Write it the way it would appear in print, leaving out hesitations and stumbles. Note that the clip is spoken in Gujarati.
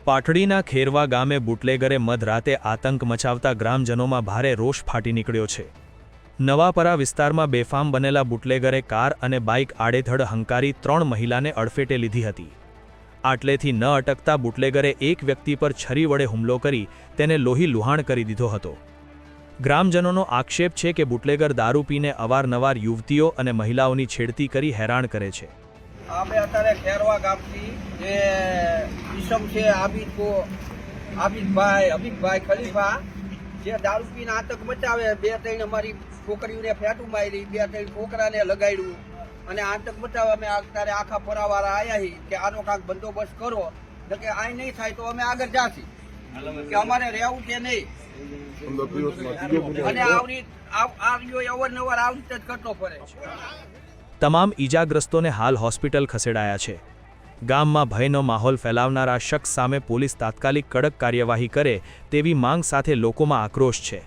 પાટડીના ખેરવા ગામે બુટલેગરે મધરાતે આતંક મચાવતા ગ્રામજનોમાં ભારે રોષ ફાટી નીકળ્યો છે। નવાપરા વિસ્તારમાં બેફામ બનેલા બુટલેગરે કાર અને બાઇક આડેધડ હંકારી 3 મહિલાને અડફેટે લીધી હતી। આટલેથી ન અટકતા બુટલેગરે એક વ્યક્તિ પર છરી વડે હુમલો કરી તેને લોહી લુહાણ કરી દીધો હતો। ગ્રામજનોનો આક્ષેપ છે કે બુટલેગર દારૂ પીને અવારનવાર યુવતીઓ અને મહિલાઓની છેડતી કરી હેરાન કરે છે। અમે અત્યારે ખેરવા ગામથી જે ઈસમ છે હબીબભાઈ ખલીફા જે દારૂ પીને આતંક મચાવે, 2-3 અમારી છોકરીઓને ફેટું મારી, 2-3 છોકરાને લગાડ્યું અને આતંક મચાવે। અમે અત્યારે આખા ફરાવાળા આવ્યા છીએ કે આનો કાંઈક બંદોબસ્ત કરો, કે આ નહીં થાય તો અમે આગળ જાશી કે અમારે રહેવું કે નહીં। અને અવારનવાર આવી જ કરતો પડે। તમામ ઈજાગ્રસ્તોને હાલ હોસ્પિટલ ખસેડાયા છે। ગામમાં ભયનો માહોલ ફેલાવનારા શખ્સ સામે પોલીસ તાત્કાલિક કડક કાર્યવાહી કરે તેવી માંગ સાથે લોકોમાં આક્રોશ છે।